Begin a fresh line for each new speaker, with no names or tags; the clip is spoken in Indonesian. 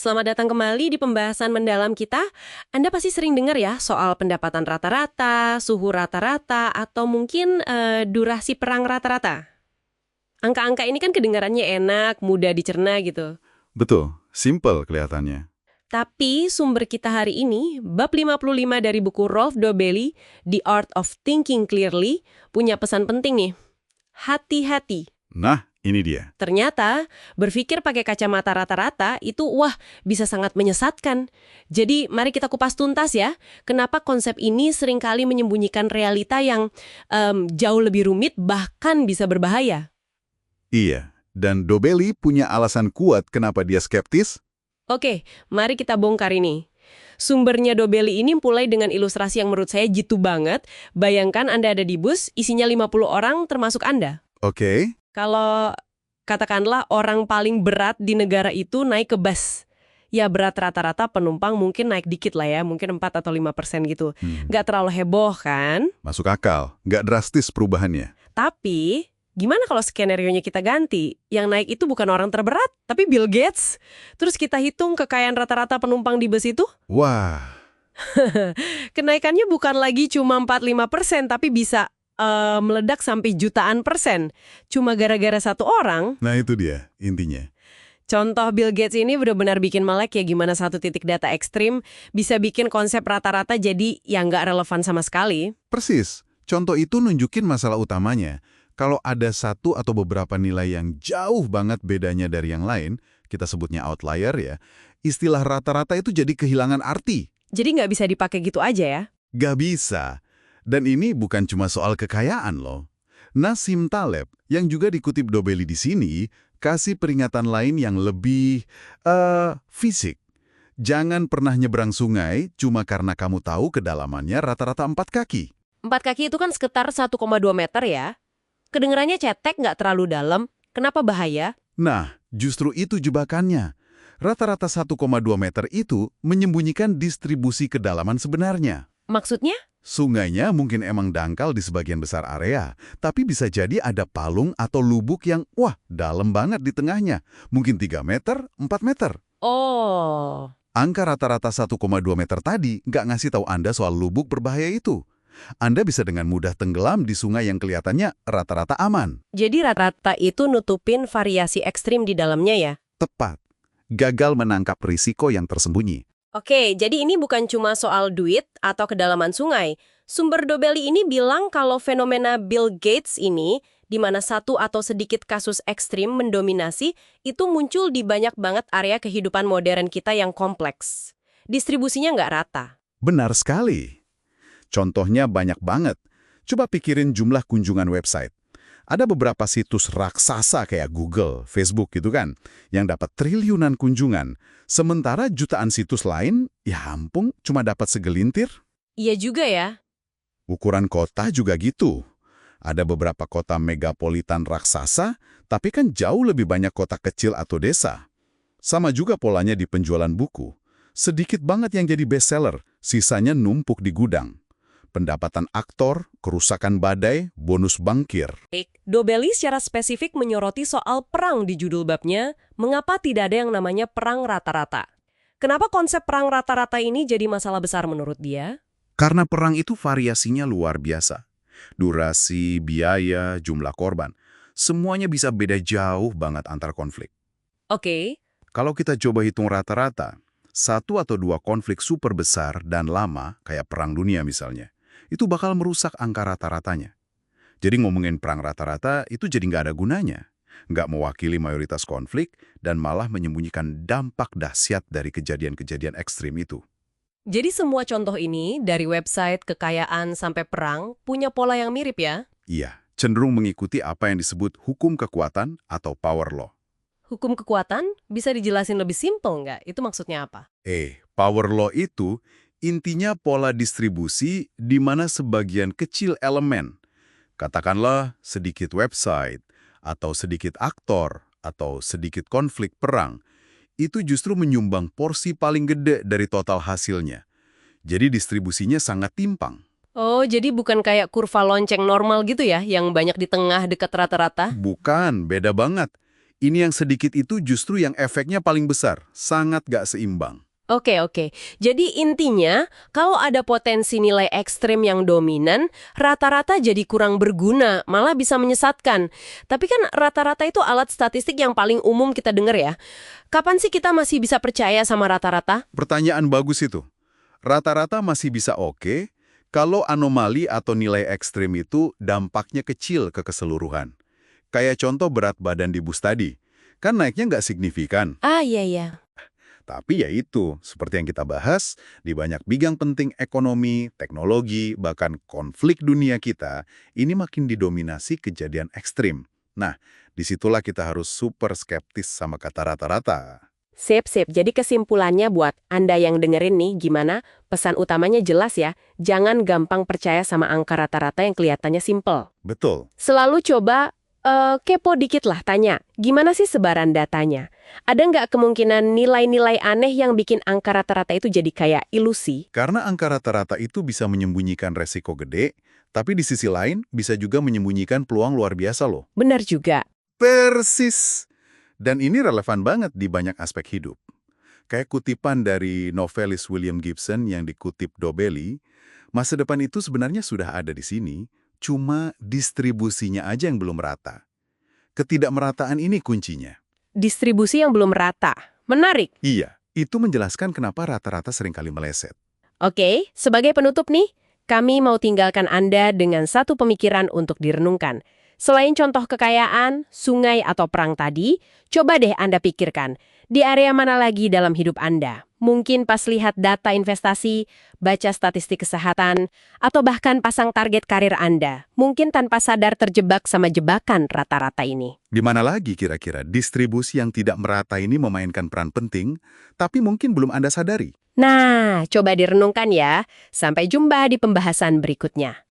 Selamat datang kembali di pembahasan mendalam kita. Anda pasti sering dengar ya soal pendapatan rata-rata, suhu rata-rata, atau mungkin durasi perang rata-rata. Angka-angka ini kan kedengarannya enak, mudah dicerna gitu.
Betul, simple kelihatannya.
Tapi sumber kita hari ini, bab 55 dari buku Rolf Dobelli, The Art of Thinking Clearly, punya pesan penting nih. Hati-hati.
Nah, ini dia.
Ternyata, berpikir pakai kacamata rata-rata itu, bisa sangat menyesatkan. Jadi, mari kita kupas tuntas ya, kenapa konsep ini seringkali menyembunyikan realita yang jauh lebih rumit, bahkan bisa berbahaya.
Iya, dan Dobelli punya alasan kuat kenapa dia skeptis.
Oke, mari kita bongkar ini. Sumbernya Dobelli ini mulai dengan ilustrasi yang menurut saya jitu banget. Bayangkan Anda ada di bus, isinya 50 orang termasuk Anda.
Oke.
Kalau katakanlah orang paling berat di negara itu naik ke bus. Ya berat rata-rata penumpang mungkin naik dikit lah ya, mungkin 4 atau 5% gitu. Nggak terlalu heboh kan?
Masuk akal, nggak drastis perubahannya.
Tapi, gimana kalau skenario-nya kita ganti? Yang naik itu bukan orang terberat, tapi Bill Gates. Terus kita hitung kekayaan rata-rata penumpang di bus itu.
Wah,
Kenaikannya bukan lagi cuma 4-5%, tapi bisa meledak sampai jutaan persen. Cuma gara-gara satu orang.
nah itu dia intinya.
Contoh Bill Gates ini benar-benar bikin melek ya gimana satu titik data ekstrim bisa bikin konsep rata-rata jadi yang nggak relevan sama sekali.
Persis, contoh itu nunjukin masalah utamanya. Kalau ada satu atau beberapa nilai yang jauh banget bedanya dari yang lain, kita sebutnya outlier ya, istilah rata-rata itu jadi kehilangan arti.
Jadi nggak bisa dipakai gitu aja ya.
Gak bisa. Dan ini bukan cuma soal kekayaan loh. Nassim Taleb, yang juga dikutip Dobelli di sini, kasih peringatan lain yang lebih fisik. Jangan pernah nyebrang sungai cuma karena kamu tahu kedalamannya rata-rata 4 kaki.
4 kaki itu kan sekitar 1,2 meter ya. Kedengerannya cetek nggak terlalu dalam. Kenapa bahaya?
Nah, justru itu jebakannya. Rata-rata 1,2 meter itu menyembunyikan distribusi kedalaman sebenarnya.
Maksudnya?
Sungainya mungkin emang dangkal di sebagian besar area, tapi bisa jadi ada palung atau lubuk yang, dalam banget di tengahnya. Mungkin 3 meter, 4 meter.
Oh.
Angka rata-rata 1,2 meter tadi nggak ngasih tahu Anda soal lubuk berbahaya itu. Anda bisa dengan mudah tenggelam di sungai yang kelihatannya rata-rata aman.
Jadi rata-rata itu nutupin variasi ekstrim di dalamnya ya?
Tepat. Gagal menangkap risiko yang tersembunyi.
Oke, jadi ini bukan cuma soal duit atau kedalaman sungai. Sumber Dobelli ini bilang kalau fenomena Bill Gates ini, di mana satu atau sedikit kasus ekstrim mendominasi, itu muncul di banyak banget area kehidupan modern kita yang kompleks. Distribusinya nggak rata.
Benar sekali. Contohnya banyak banget. Coba pikirin jumlah kunjungan website. Ada beberapa situs raksasa kayak Google, Facebook gitu kan, yang dapat triliunan kunjungan. Sementara jutaan situs lain, ya ampun, cuma dapat segelintir.
Iya juga ya.
Ukuran kota juga gitu. Ada beberapa kota megapolitan raksasa, tapi kan jauh lebih banyak kota kecil atau desa. Sama juga polanya di penjualan buku. Sedikit banget yang jadi bestseller, sisanya numpuk di gudang. Pendapatan aktor, kerusakan badai, bonus bankir.
Dobelli secara spesifik menyoroti soal perang di judul babnya, mengapa tidak ada yang namanya perang rata-rata. Kenapa konsep perang rata-rata ini jadi masalah besar menurut dia?
Karena perang itu variasinya luar biasa. Durasi, biaya, jumlah korban, semuanya bisa beda jauh banget antar konflik.
Oke.
Kalau kita coba hitung rata-rata, 1 atau 2 konflik super besar dan lama, kayak Perang Dunia misalnya, itu bakal merusak angka rata-ratanya. Jadi ngomongin perang rata-rata itu jadi nggak ada gunanya. Nggak mewakili mayoritas konflik dan malah menyembunyikan dampak dahsyat dari kejadian-kejadian ekstrim itu.
Jadi semua contoh ini, dari website, kekayaan, sampai perang, punya pola yang mirip ya?
Iya, cenderung mengikuti apa yang disebut hukum kekuatan atau power law.
Hukum kekuatan bisa dijelasin lebih simpel nggak? Itu maksudnya apa?
Power law itu intinya pola distribusi di mana sebagian kecil elemen, katakanlah sedikit website, atau sedikit aktor, atau sedikit konflik perang, itu justru menyumbang porsi paling gede dari total hasilnya. Jadi distribusinya sangat timpang.
Oh, jadi bukan kayak kurva lonceng normal gitu ya, yang banyak di tengah dekat rata-rata?
Bukan, beda banget. Ini yang sedikit itu justru yang efeknya paling besar, sangat gak seimbang.
Oke. Jadi intinya, kalau ada potensi nilai ekstrim yang dominan, rata-rata jadi kurang berguna, malah bisa menyesatkan. Tapi kan rata-rata itu alat statistik yang paling umum kita dengar ya. Kapan sih kita masih bisa percaya sama rata-rata?
Pertanyaan bagus itu. Rata-rata masih bisa oke, kalau anomali atau nilai ekstrim itu dampaknya kecil ke keseluruhan. Kayak contoh berat badan di bus tadi, kan naiknya nggak signifikan.
Ah, iya.
Tapi ya itu, seperti yang kita bahas, di banyak bidang penting ekonomi, teknologi, bahkan konflik dunia kita, ini makin didominasi kejadian ekstrim. Nah, disitulah kita harus super skeptis sama kata rata-rata.
Sip. Jadi kesimpulannya buat Anda yang dengerin nih, gimana? Pesan utamanya jelas ya, jangan gampang percaya sama angka rata-rata yang kelihatannya simpel.
Betul.
Selalu coba kepo dikit lah, tanya, gimana sih sebaran datanya? Ada nggak kemungkinan nilai-nilai aneh yang bikin angka rata-rata itu jadi kayak ilusi?
Karena angka rata-rata itu bisa menyembunyikan resiko gede, tapi di sisi lain bisa juga menyembunyikan peluang luar biasa loh.
Benar juga.
Persis. Dan ini relevan banget di banyak aspek hidup. Kayak kutipan dari novelis William Gibson yang dikutip Dobelli, masa depan itu sebenarnya sudah ada di sini, cuma distribusinya aja yang belum rata. Ketidakmerataan ini kuncinya.
Distribusi yang belum rata. Menarik.
Iya, itu menjelaskan kenapa rata-rata seringkali meleset.
Oke, sebagai penutup nih, kami mau tinggalkan Anda dengan satu pemikiran untuk direnungkan. Selain contoh kekayaan, sungai, atau perang tadi, coba deh Anda pikirkan, di area mana lagi dalam hidup Anda? Mungkin pas lihat data investasi, baca statistik kesehatan, atau bahkan pasang target karir Anda. Mungkin tanpa sadar terjebak sama jebakan rata-rata ini.
Di mana lagi kira-kira distribusi yang tidak merata ini memainkan peran penting, tapi mungkin belum Anda sadari?
Nah, coba direnungkan ya. Sampai jumpa di pembahasan berikutnya.